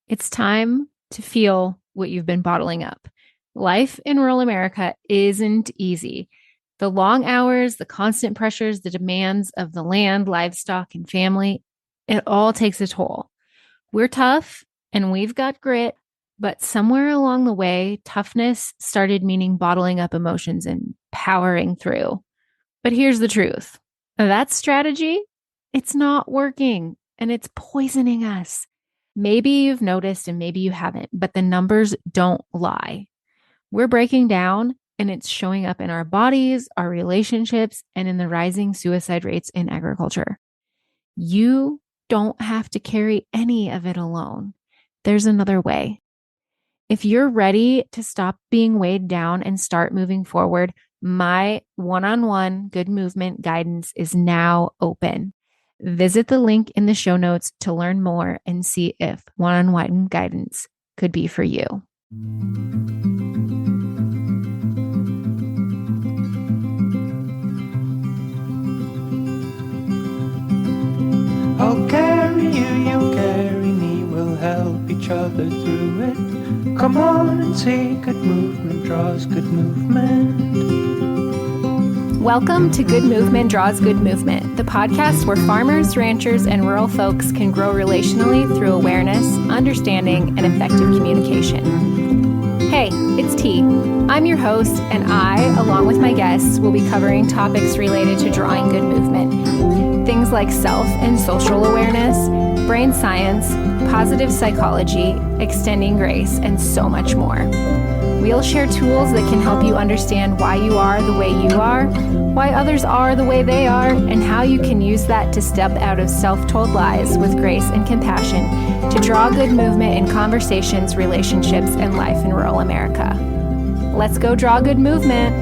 It's time to feel what you've been bottling up. Life in rural America isn't easy. The long hours, the constant pressures, the demands of the land, livestock, and family, it all takes a toll. We're tough and we've got grit, but somewhere along the way, toughness started meaning bottling up emotions and powering through. But here's the truth. That strategy, it's not working and it's poisoning us. Maybe you've noticed and maybe you haven't, but the numbers don't lie. We're breaking down and it's showing up in our bodies, our relationships, and in the rising suicide rates in agriculture. You don't have to carry any of it alone. There's another way. If you're ready to stop being weighed down and start moving forward, my one-on-one good movement guidance is now open. Visit the link in the show notes to learn more and see if one-on-one guidance could be for you. I'll carry you, you carry me, we'll help each other through it. Come on and see, good movement draws good movement. Welcome to Good Movement Draws Good Movement, the podcast where farmers, ranchers, and rural folks can grow relationally through awareness, understanding, and effective communication. Hey, it's T. I'm your host, and I, along with my guests, will be covering topics related to drawing good movement. Things like self and social awareness, brain science, positive psychology, extending grace, and so much more. We'll share tools that can help you understand why you are the way you are, why others are the way they are, and how you can use that to step out of self-told lies with grace and compassion to draw good movement in conversations, relationships, and life in rural America. Let's go draw good movement.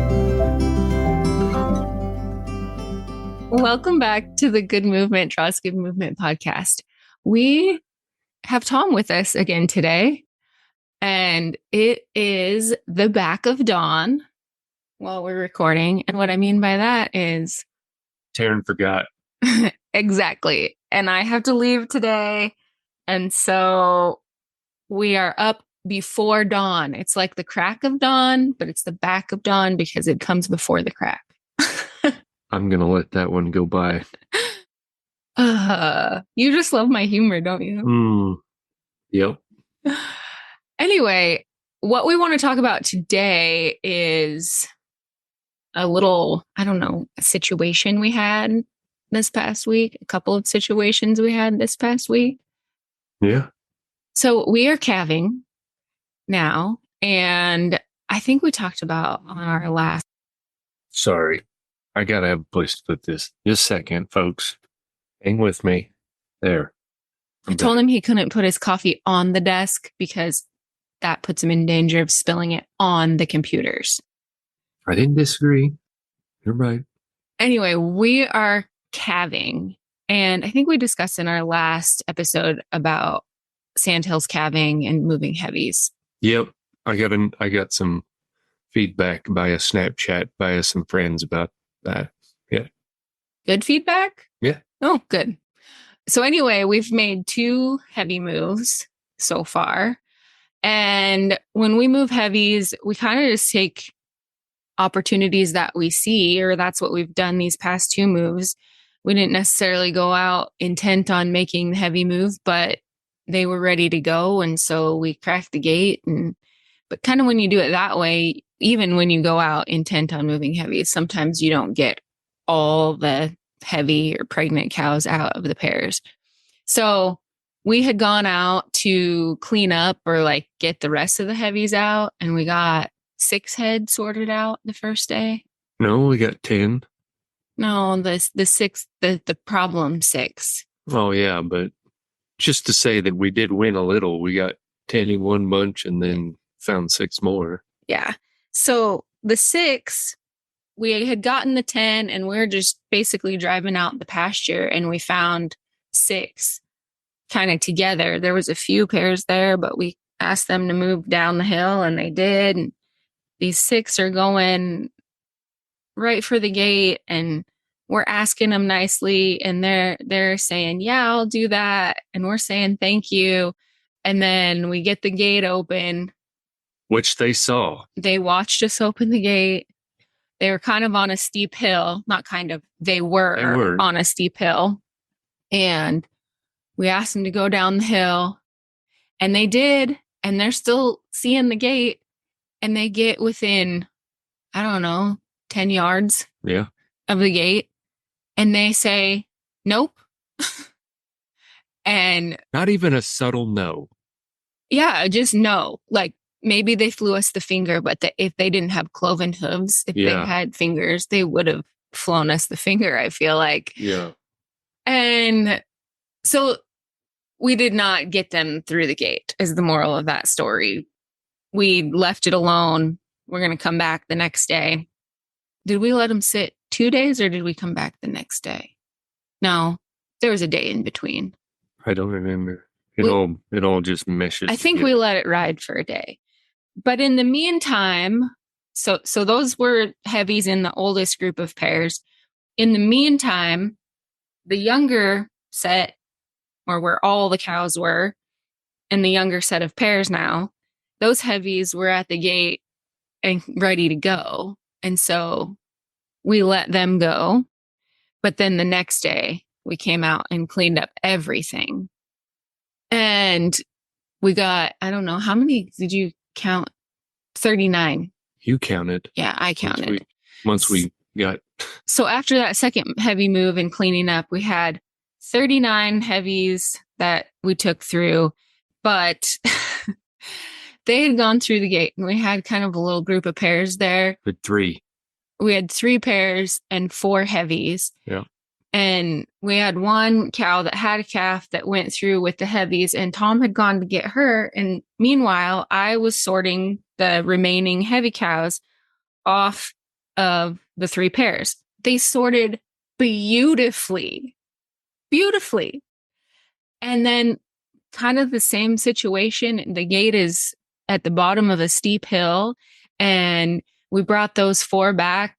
Welcome back to the Good Movement Draws Good Movement podcast. We have Tom with us again today. And it is the back of dawn while we're recording. And what I mean by that is... Taryn forgot. Exactly. And I have to leave today. And so we are up before dawn. It's like the crack of dawn, but it's the back of dawn because it comes before the crack. I'm going to let that one go by. You just love my humor, don't you? Yep. Anyway, what we want to talk about today is a little, a situation we had this past week, a couple of situations we had this past week. Yeah. So we are calving now, and I think we talked about on our last... Sorry. I got to have a place to put this. Just a second, folks. Hang with me. There. I told him he couldn't put his coffee on the desk because that puts him in danger of spilling it on the computers. I didn't disagree. You're right. Anyway, we are calving. And I think we discussed in our last episode about sandhills calving and moving heavies. Yep. I got some feedback via Snapchat via some friends about that. Yeah. Good feedback? Yeah. Oh, good. So anyway, we've made 2 heavy moves so far. And when we move heavies, we kind of just take opportunities that we see, or that's what we've done these past 2 moves. We didn't necessarily go out intent on making the heavy move, but they were ready to go. And so we cracked the gate. But kind of when you do it that way, even when you go out intent on moving heavies, sometimes you don't get all the heavy or pregnant cows out of the pairs. So we had gone out to clean up or like get the rest of the heavies out, and we got 6 head sorted out the first day. No, we got 10. No, the 6, the problem 6. Oh yeah, but just to say that we did win a little, we got 10 in one bunch and then found 6 more. Yeah. So the 6, we had gotten the 10 and we were just basically driving out the pasture and we found 6 kind of together. There was a few pairs there, but we asked them to move down the hill and they did. And these 6 are going right for the gate and we're asking them nicely and they're saying, yeah, I'll do that. And we're saying, thank you. And then we get the gate open. Which they saw. They watched us open the gate. They were kind of on a steep hill. Not kind of. They were on a steep hill. And we asked them to go down the hill. And they did. And they're still seeing the gate. And they get within, I don't know, 10 yards of the gate. And they say, nope. And not even a subtle no. Yeah, just no. Like, maybe they flew us the finger, but if they didn't have cloven hooves, if they had fingers, they would have flown us the finger, I feel like. Yeah. And so we did not get them through the gate, is the moral of that story. We left it alone. We're going to come back the next day. Did we let them sit 2 days or did we come back the next day? No, there was a day in between. I don't remember. It all just meshes. I think we let it ride for a day. But in the meantime, so those were heavies in the oldest group of pairs. In the meantime, the younger set, or where all the cows were, and the younger set of pairs now, those heavies were at the gate and ready to go. And so we let them go. But then the next day, we came out and cleaned up everything. And we got, I don't know, how many did you count? 39. You counted. Yeah, I counted. Once we got. So after that second heavy move and cleaning up, we had 39 heavies that we took through, but they had gone through the gate and we had kind of a little group of pairs there. With 3. We had 3 pairs and 4 heavies. Yeah. And we had one cow that had a calf that went through with the heavies, and Tom had gone to get her. And meanwhile, I was sorting the remaining heavy cows off of the 3 pairs. They sorted beautifully. And then kind of the same situation. The gate is at the bottom of a steep hill, and we brought those 4 back.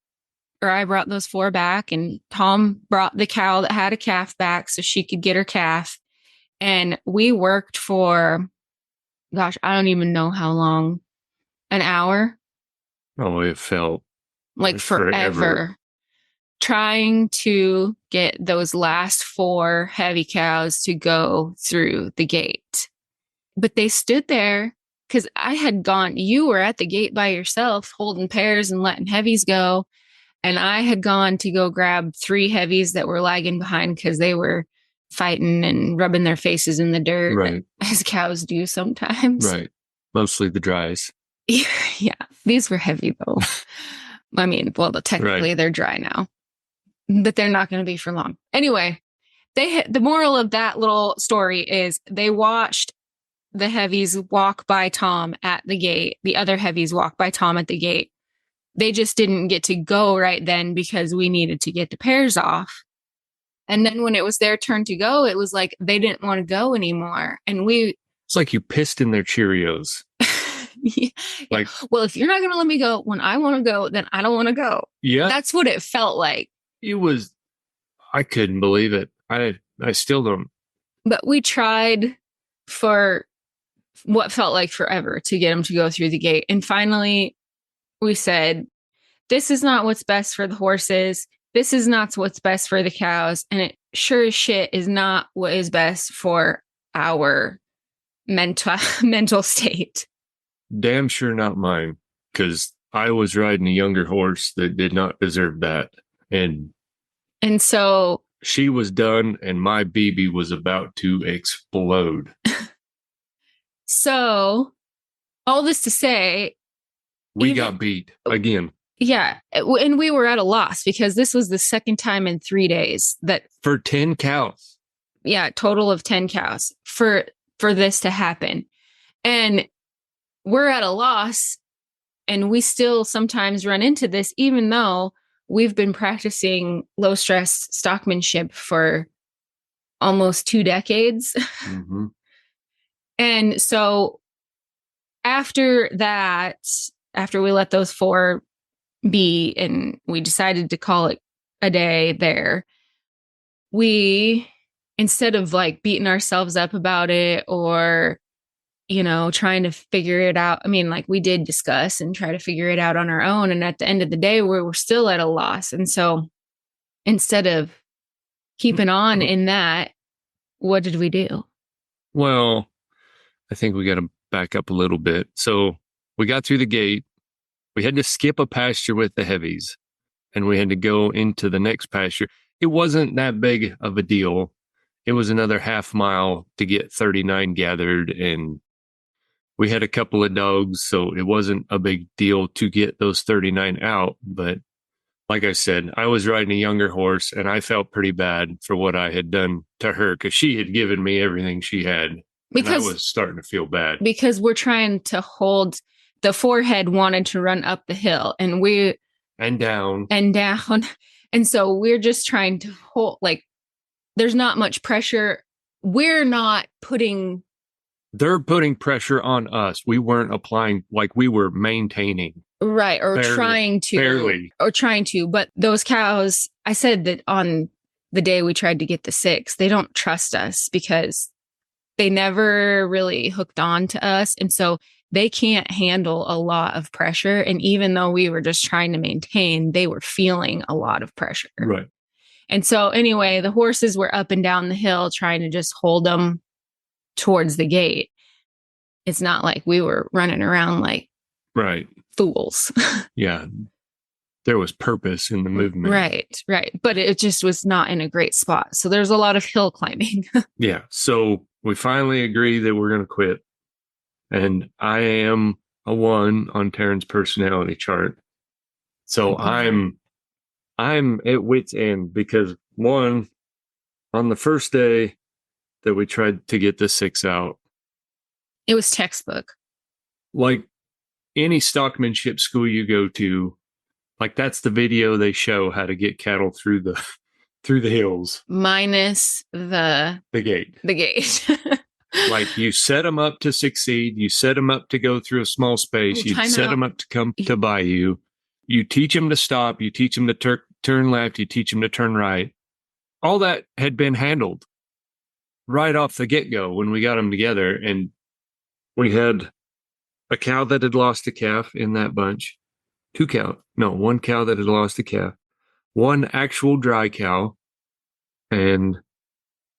Or I brought those 4 back, and Tom brought the cow that had a calf back so she could get her calf. And we worked for, gosh, I don't even know how long. An hour? Oh, it felt like forever. Trying to get those last 4 heavy cows to go through the gate. But they stood there because I had gone, you were at the gate by yourself holding pairs and letting heavies go. And I had gone to go grab 3 heavies that were lagging behind because they were fighting and rubbing their faces in the dirt, right, as cows do sometimes. Right. Mostly the dries. Yeah. These were heavy, though. I mean, well, technically they're dry now, but they're not going to be for long. Anyway, the moral of that little story is they watched the heavies walk by Tom at the gate. The other heavies walk by Tom at the gate. They just didn't get to go right then because we needed to get the pairs off. And then when it was their turn to go, it was like they didn't want to go anymore. And it's like you pissed in their Cheerios. Yeah. Like, well, if you're not going to let me go when I want to go, then I don't want to go. Yeah. That's what it felt like. I couldn't believe it. I still don't. But we tried for what felt like forever to get them to go through the gate. And finally, we said, this is not what's best for the horses. This is not what's best for the cows. And it sure as shit is not what is best for our mental state. Damn sure not mine. Because I was riding a younger horse that did not deserve that. And so she was done and my BB was about to explode. So all this to say, we got beat again. Yeah. And we were at a loss because this was the second time in 3 days that for 10 cows. Yeah. Total of 10 cows for this to happen. And we're at a loss, and we still sometimes run into this, even though we've been practicing low stress stockmanship for almost 2 decades. Mm-hmm. And so after we let those 4 be and we decided to call it a day there, we, instead of like beating ourselves up about it or trying to figure it out. I mean, like we did discuss and try to figure it out on our own. And at the end of the day, we're still at a loss. And so instead of keeping on in that, what did we do? Well, I think we got to back up a little bit. So we got through the gate. We had to skip a pasture with the heavies and we had to go into the next pasture. It wasn't that big of a deal. It was another half mile to get 39 gathered, and we had a couple of dogs, so it wasn't a big deal to get those 39 out. But like I said, I was riding a younger horse and I felt pretty bad for what I had done to her because she had given me everything she had. Because and I was starting to feel bad. Because we're trying to hold, the forehead wanted to run up the hill and down. And so we're just trying to hold, like, there's not much pressure. We're not putting. They're putting pressure on us. We weren't applying, like we were maintaining. Right. Or barely, trying to. Barely. Or trying to. But those cows, I said that on the day we tried to get the 6, they don't trust us because they never really hooked on to us. And so they can't handle a lot of pressure. And even though we were just trying to maintain, they were feeling a lot of pressure. Right. And so anyway, the horses were up and down the hill trying to just hold them towards the gate. It's not like we were running around like fools. Yeah. There was purpose in the movement. Right. But it just was not in a great spot. So there's a lot of hill climbing. Yeah. So we finally agree that we're going to quit. And I am a 1 on Taryn's personality chart. So I'm at wit's end because 1, on the first day that we tried to get the 6 out, it was textbook. Like any stockmanship school you go to, like that's the video they show how to get cattle through the hills. Minus the gate. The gate. Like you set them up to succeed. You set them up to go through a small space. You set them up to come to buy you. You teach them to stop. You teach them to turn left. You teach them to turn right. All that had been handled right off the get-go when we got them together. And we had a cow that had lost a calf in that bunch. 1 cow that had lost a calf. 1 actual dry cow. And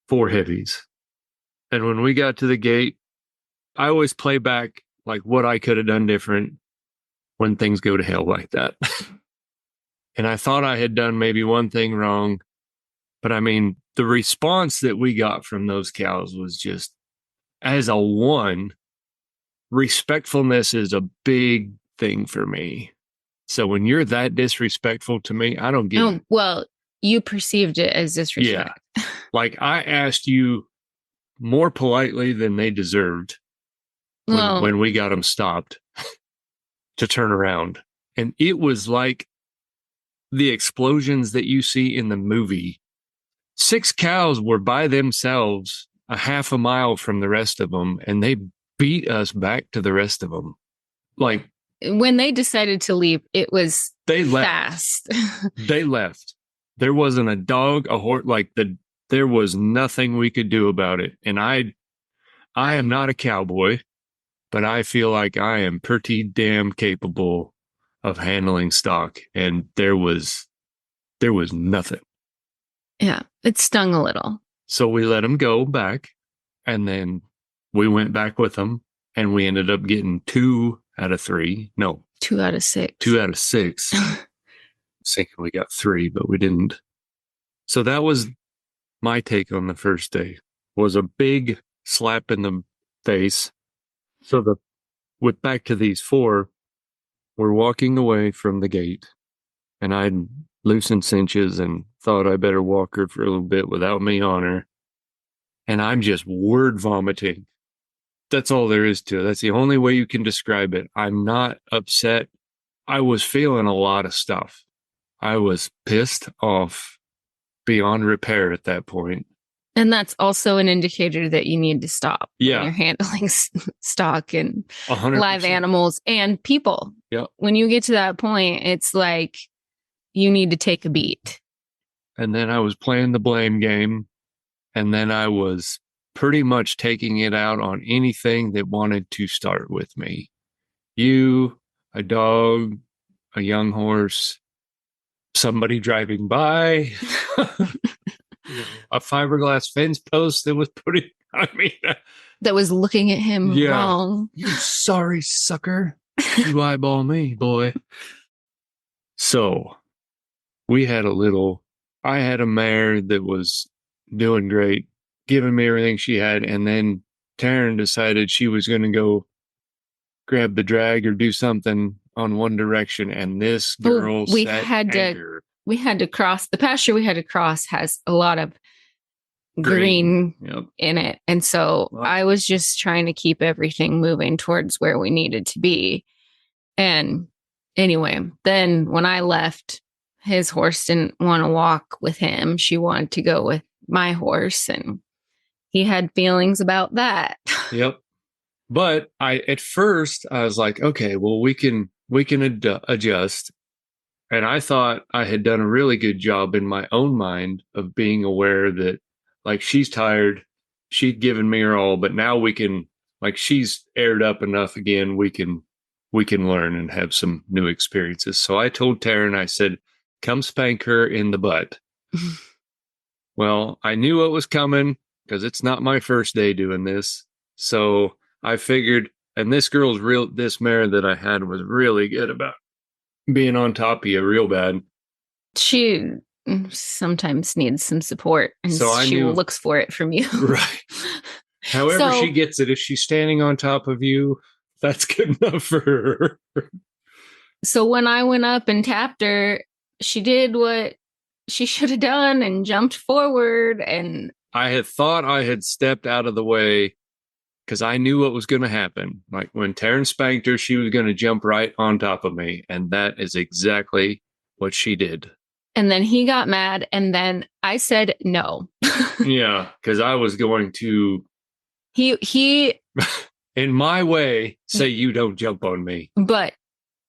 4 heavies. And when we got to the gate, I always play back like what I could have done different when things go to hell like that. And I thought I had done maybe one thing wrong. But I mean, the response that we got from those cows was just, as a 1, respectfulness is a big thing for me. So when you're that disrespectful to me, I don't get it. Well, you perceived it as disrespect. Yeah. Like I asked you more politely than they deserved when we got them stopped to turn around. And it was like the explosions that you see in the movie. 6 cows were by themselves a half a mile from the rest of them, and they beat us back to the rest of them. Like when they decided to leave, it was fast. They left. There wasn't a dog, a horse, there was nothing we could do about it. And I am not a cowboy, but I feel like I am pretty damn capable of handling stock. And there was nothing. Yeah, it stung a little. So we let them go back, and then we went back with them, and we ended up getting 2 out of 3. No. 2 out of 6. 2 out of 6. I was thinking we got 3, but we didn't. So that was my take on the first day. Was a big slap in the face. So with back to these 4, we're walking away from the gate, and I'd loosened cinches and thought I better walk her for a little bit without me on her. And I'm just word vomiting. That's all there is to it. That's the only way you can describe it. I'm not upset. I was feeling a lot of stuff. I was pissed off beyond repair at that point. And that's also an indicator that you need to stop. Yeah. When you're handling stock and 100%. Live animals and people. Yeah. When you get to that point, it's like you need to take a beat. And then I was playing the blame game. And then I was pretty much taking it out on anything that wanted to start with me. You, a dog, a young horse, somebody driving by, a fiberglass fence post that was putting, that was looking at him wrong. You sorry sucker. You eyeball me, boy. So I had a mare that was doing great, giving me everything she had. And then Taryn decided she was going to go grab the drag or do something on one direction. And this girl we had to cross the pasture. We had to cross has a lot of green in it. And so I was just trying to keep everything moving towards where we needed to be. And anyway, then when I left, his horse didn't want to walk with him. She wanted to go with my horse, and he had feelings about that. Yep. But at first I was like, okay, well, we can adjust. And I thought I had done a really good job in my own mind of being aware that, like, she's tired, she'd given me her all, but now we can, like, she's aired up enough again. We can learn and have some new experiences. So I told Taryn, I said, come spank her in the butt. Well, I knew what was coming because it's not my first day doing this. So I figured, and this mare that I had was really good about being on top of you real bad. She sometimes needs some support, and so she looks for it from you. Right. However she gets it, if she's standing on top of you, that's good enough for her. So when I went up and tapped her, she did what she should have done and jumped forward. And I had thought I had stepped out of the way because I knew what was going to happen. Like when Taryn spanked her, she was going to jump right on top of me. And that is exactly what she did. And then he got mad. And then I said no. Yeah, because I was going to... He in my way, say you don't jump on me. But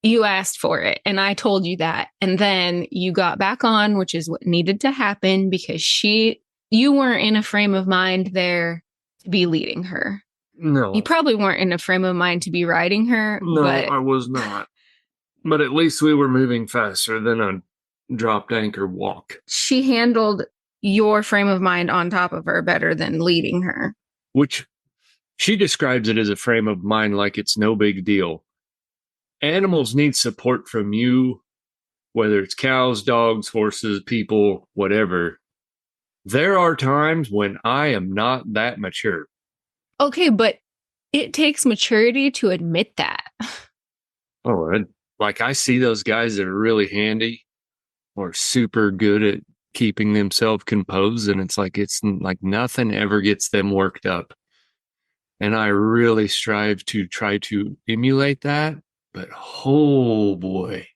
you asked for it, and I told you that. And then you got back on, which is what needed to happen, because you weren't in a frame of mind there to be leading her. No. You probably weren't in a frame of mind to be riding her. No, I was not. But at least we were moving faster than a dropped anchor walk. She handled your frame of mind on top of her better than leading her. Which she describes it as a frame of mind like it's no big deal. Animals need support from you, whether it's cows, dogs, horses, people, whatever. There are times when I am not that mature. Okay, but it takes maturity to admit that. Oh, like I see those guys that are really handy or super good at keeping themselves composed, and it's like nothing ever gets them worked up. And I really strive to try to emulate that. But oh boy.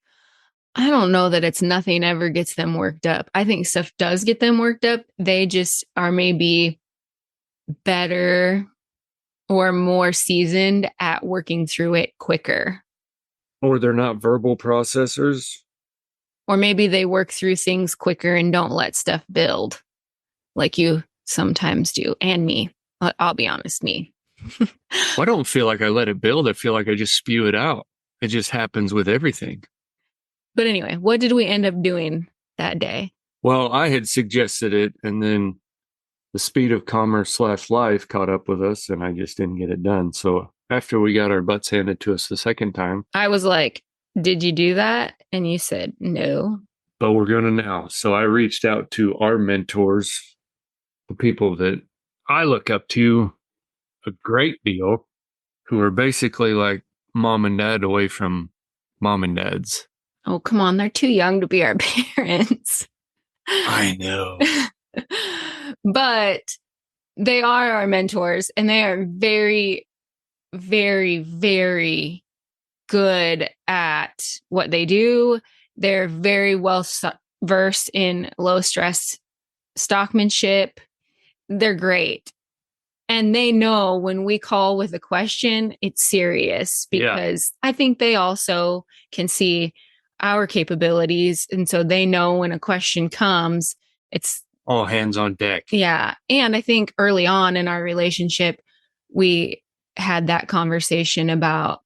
I don't know that it's nothing ever gets them worked up. I think stuff does get them worked up. They just are maybe better or more seasoned at working through it quicker. Or they're not verbal processors. Or maybe they work through things quicker and don't let stuff build like you sometimes do. And me. I'll be honest, me. I don't feel like I let it build. I feel like I just spew it out. It just happens with everything. But anyway, what did we end up doing that day? Well, I had suggested it, and then the speed of commerce / life caught up with us, and I just didn't get it done. So after we got our butts handed to us the second time, I was like, did you do that? And you said no. But we're going to now. So I reached out to our mentors, the people that I look up to a great deal, who are basically like mom and dad away from mom and dads. Oh, come on. They're too young to be our parents. I know. But they are our mentors, and they are very, very, very good at what they do. They're very well versed in low stress stockmanship. They're great. And they know when we call with a question, it's serious, because I think they also can see our capabilities. And so they know when a question comes, it's all hands on deck. Yeah. And I think early on in our relationship, we had that conversation about,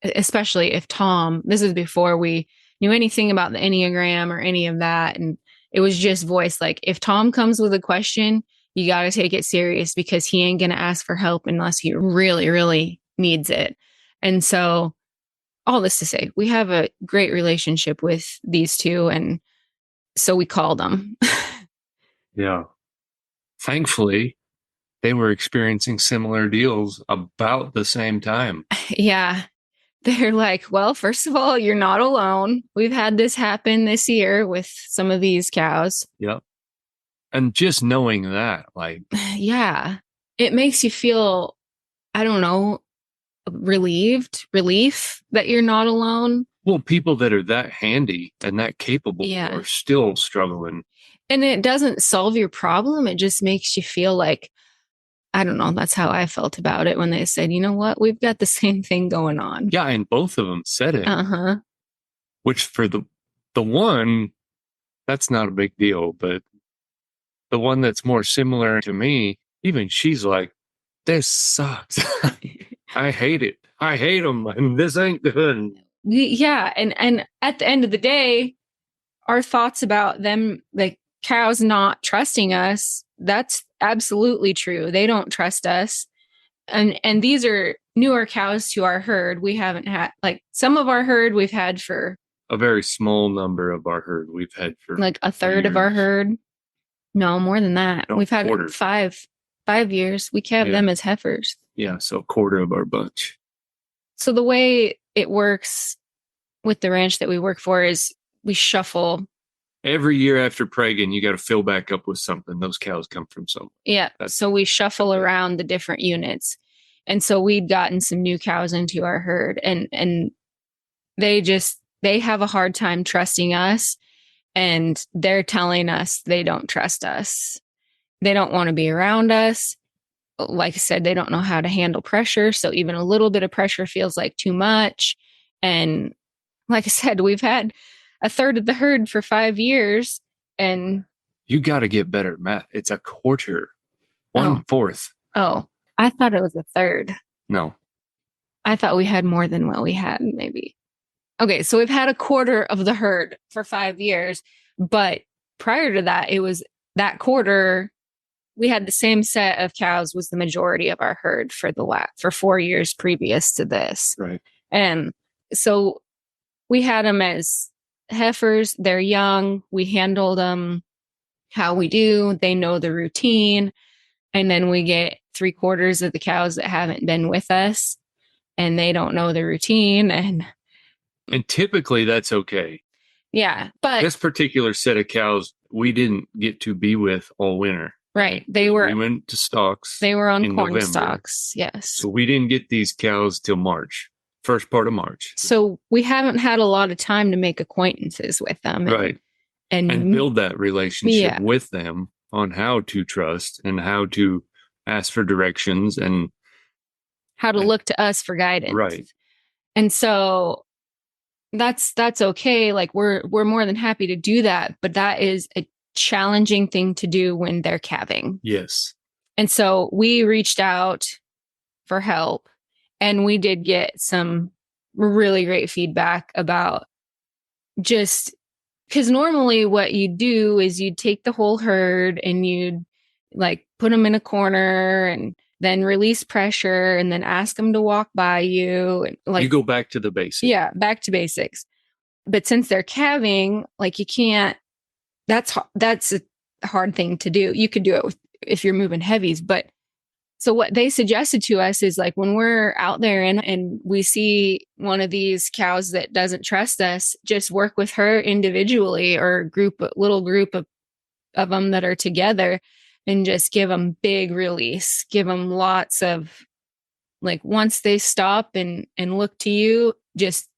especially if Tom, this is before we knew anything about the Enneagram or any of that. And it was just voiced like, if Tom comes with a question, you got to take it serious because he ain't going to ask for help unless he really, really needs it. And so, all this to say, we have a great relationship with these two. And so we called them. Yeah. Thankfully, they were experiencing similar deals about the same time. Yeah. They're like, well, first of all, you're not alone. We've had this happen this year with some of these cows. Yep. And just knowing that, like, yeah, it makes you feel, I don't know, relief that you're not alone. Well, people that are that handy and that capable are still struggling. And it doesn't solve your problem. It just makes you feel like, I don't know. That's how I felt about it when they said, you know what, we've got the same thing going on. Yeah. And both of them said it. Uh-huh. Which for the one, that's not a big deal. But the one that's more similar to me, even she's like, this sucks. I hate it. I hate them. And this ain't good. Yeah. And at the end of the day, our thoughts about them, like cows not trusting us, that's absolutely true. They don't trust us. And these are newer cows to our herd. We haven't had, like, some of our herd we've had for a very small number of our herd we've had for like a third of our herd. No, more than that. No, we've had quarter. 5 years. We have them as heifers. Yeah, so a quarter of our bunch. So the way it works with the ranch that we work for is we shuffle. Every year after Pragan, you got to fill back up with something. Those cows come from somewhere. Yeah. So we shuffle around the different units. And so we'd gotten some new cows into our herd and they have a hard time trusting us. And they're telling us they don't trust us. They don't want to be around us. Like I said, they don't know how to handle pressure. So even a little bit of pressure feels like too much. And like I said, we've had a third of the herd for 5 years. And you got to get better at math. It's a quarter, 1/4. Oh, I thought it was a third. No. I thought we had more than what we had, maybe. Okay, so we've had a quarter of the herd for 5 years. But prior to that, it was that quarter. We had the same set of cows was the majority of our herd for 4 years previous to this. Right. And so we had them as heifers. They're young. We handled them how we do. They know the routine. And then we get 3/4 of the cows that haven't been with us and they don't know the routine. And typically that's okay. Yeah. But this particular set of cows, we didn't get to be with all winter. Right. We went to stalks. They were on corn November. stalks. Yes. So we didn't get these cows till March, first part of March. So we haven't had a lot of time to make acquaintances with them. Right. And build that relationship with them on how to trust and how to ask for directions and how to look to us for guidance. Right. And so that's okay. Like we're more than happy to do that, but that is a challenging thing to do when they're calving. Yes. And so we reached out for help and we did get some really great feedback about just because normally what you do is you'd take the whole herd and you'd like put them in a corner and then release pressure and then ask them to walk by you. And, like, you go back to the basics. Yeah, back to basics. But since they're calving, like you can't, that's a hard thing to do. You could do it if you're moving heavies. But so what they suggested to us is like when we're out there and we see one of these cows that doesn't trust us, just work with her individually or little group of them that are together and just give them big release, give them lots of like, once they stop and look to you, just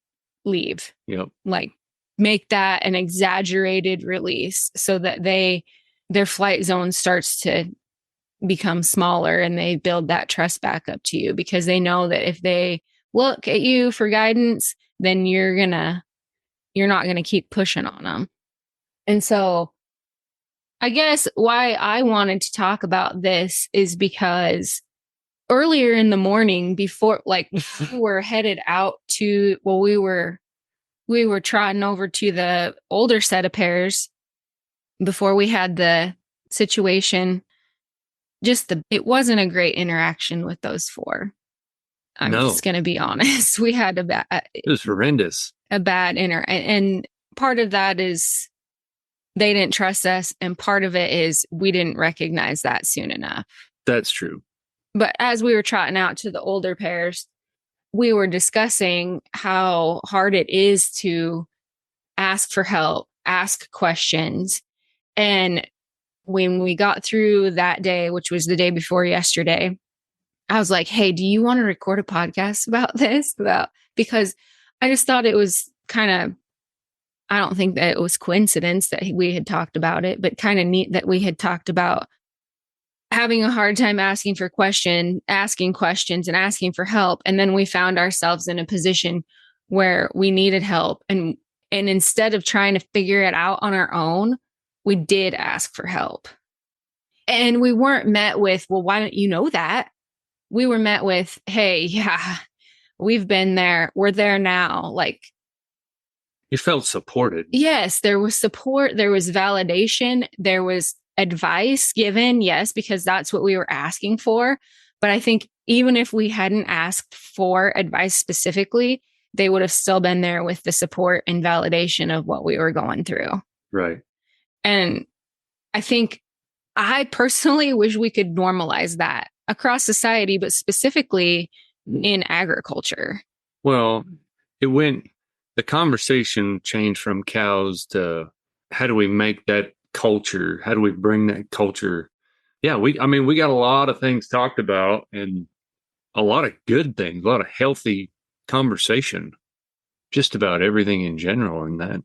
leave. Yep. Like make that an exaggerated release so that their flight zone starts to become smaller and they build that trust back up to you because they know that if they look at you for guidance, then you're not going to keep pushing on them. And so I guess why I wanted to talk about this is because earlier in the morning, before like we were headed out to, well, we were trotting over to the older set of pairs before we had the situation. It wasn't a great interaction with those four. I'm just going to be honest. We had it was horrendous. And part of that is they didn't trust us. And part of it is we didn't recognize that soon enough. That's true. But as we were trotting out to the older pairs, we were discussing how hard it is to ask for help, ask questions. And when we got through that day, which was the day before yesterday, I was like, hey, do you want to record a podcast about this? Because I just thought it was kind of, I don't think that it was coincidence that we had talked about it, but kind of neat that we had talked about having a hard time asking questions and asking for help. And then we found ourselves in a position where we needed help. And instead of trying to figure it out on our own, we did ask for help. And we weren't met with, well, why don't you know that? We were met with, hey, yeah, we've been there. We're there now. Like, you felt supported. Yes, there was support. There was validation. There was advice given. Yes, because that's what we were asking for. But I think even if we hadn't asked for advice specifically, they would have still been there with the support and validation of what we were going through. Right. And I think I personally wish we could normalize that across society, but specifically in agriculture. Well, the conversation changed from cows to how do we make that culture? How do we bring that culture? Yeah, we got a lot of things talked about and a lot of good things, a lot of healthy conversation, just about everything in general in that.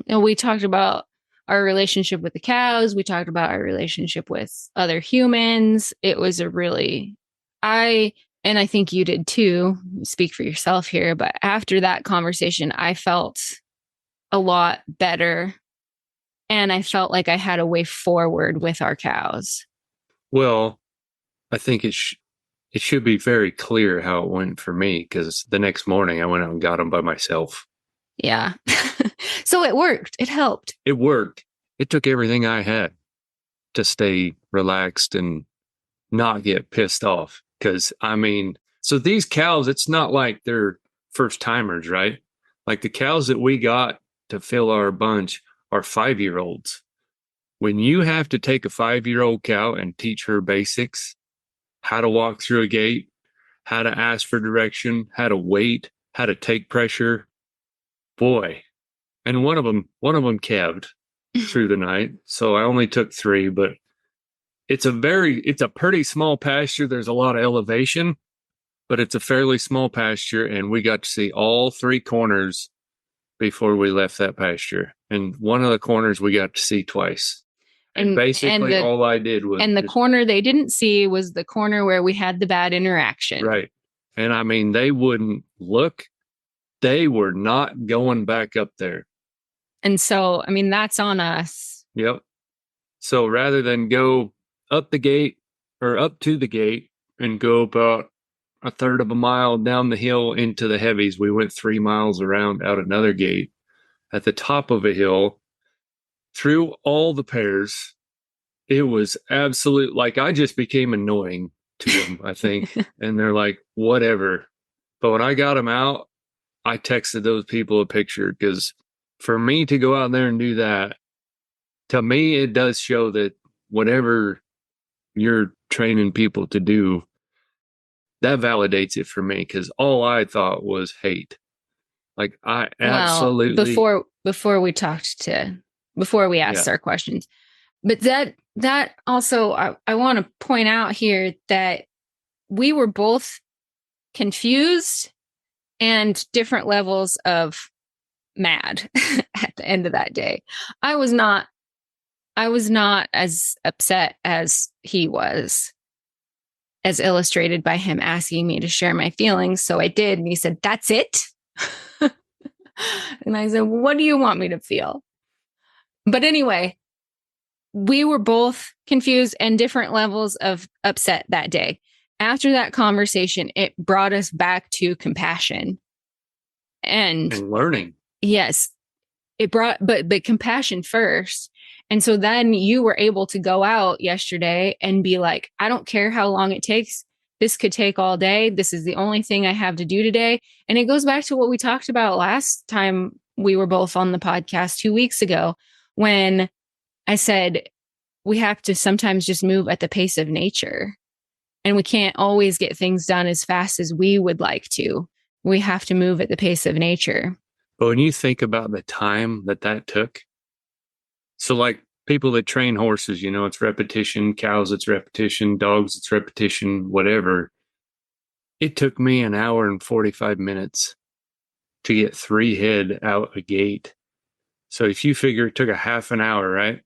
And we talked about our relationship with the cows. We talked about our relationship with other humans. It was and I think you did too, speak for yourself here, but after that conversation, I felt a lot better. And I felt like I had a way forward with our cows. Well, I think it should be very clear how it went for me, because the next morning I went out and got them by myself. Yeah. So it worked. It helped. It worked. It took everything I had to stay relaxed and not get pissed off. Because, so these cows, it's not like they're first timers, right? Like the cows that we got to fill our bunch are 5-year-olds. When you have to take a 5-year-old cow and teach her basics, how to walk through a gate, how to ask for direction, how to wait, how to take pressure, boy. And one of them calved through the night. So I only took 3, but it's a pretty small pasture. There's a lot of elevation, but it's a fairly small pasture. And we got to see all 3 corners before we left that pasture. And one of the corners we got to see twice. And basically all I did was... And the corner they didn't see was the corner where we had the bad interaction. Right. And they wouldn't look. They were not going back up there. And so, that's on us. Yep. So rather than go up the gate or up to the gate and go about a third of a mile down the hill into the heavies, we went 3 miles around out another gate at the top of a hill through all the pairs. It was absolute, like I just became annoying to them, I think. And they're like, whatever. But when I got them out, I texted those people a picture, because for me to go out there and do that, to me, it does show that whatever you're training people to do, that validates it for me, because all I thought was hate. Like I absolutely... Well, before we asked our questions. But that also, I want to point out here that we were both confused and different levels of mad at the end of that day. I was not as upset as he was, as illustrated by him asking me to share my feelings. So I did. And he said, "That's it." And I said, "What do you want me to feel?" But anyway, we were both confused and different levels of upset that day. After that conversation, it brought us back to compassion and learning. Yes, it brought, but compassion first. And so then you were able to go out yesterday and be like, I don't care how long it takes. This could take all day. This is the only thing I have to do today. And it goes back to what we talked about last time we were both on the podcast 2 weeks ago, when I said we have to sometimes just move at the pace of nature. And we can't always get things done as fast as we would like to. We have to move at the pace of nature. But when you think about the time that took, so like people that train horses, it's repetition, cows, it's repetition, dogs, it's repetition, whatever. It took me an hour and 45 minutes to get 3 head out a gate. So if you figure it took a half an hour, right?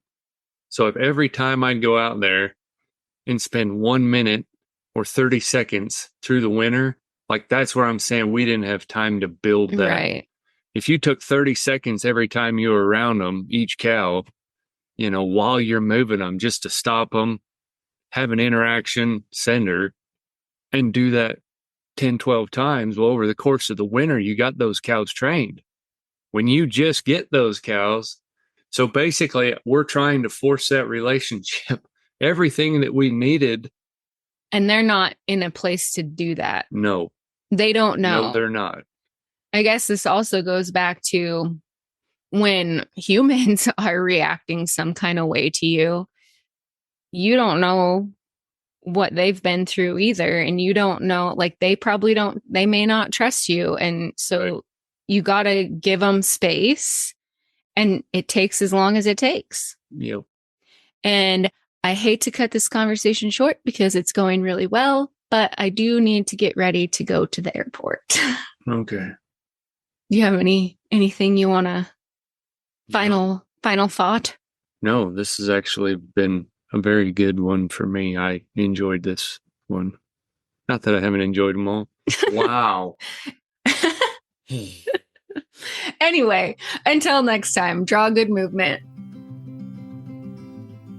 So if every time I'd go out there and spend 1 minute or 30 seconds through the winter, like that's where I'm saying we didn't have time to build that. Right. If you took 30 seconds every time you were around them, each cow, while you're moving them, just to stop them, have an interaction, send her, and do that 10, 12 times, well, over the course of the winter, you got those cows trained. When you just get those cows, so basically we're trying to force that relationship, everything that we needed. And they're not in a place to do that. No. They don't know. No, they're not. I guess this also goes back to when humans are reacting some kind of way to you. You don't know what they've been through either. And you don't know, like they may not trust you. And so you got to give them space, and it takes as long as it takes. Yep. And I hate to cut this conversation short because it's going really well, but I do need to get ready to go to the airport. Okay. Do you have anything you want to final thought? No, this has actually been a very good one for me. I enjoyed this one. Not that I haven't enjoyed them all. Wow. Anyway, until next time, draw good movement.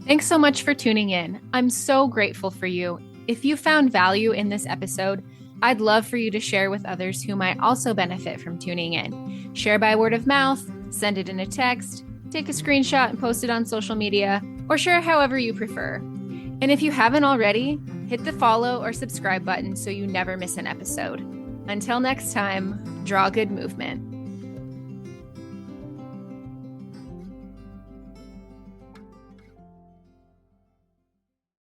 Thanks so much for tuning in. I'm so grateful for you. If you found value in this episode, I'd love for you to share with others who might also benefit from tuning in. Share by word of mouth, send it in a text, take a screenshot and post it on social media, or share however you prefer. And if you haven't already, hit the follow or subscribe button so you never miss an episode. Until next time, draw good movement.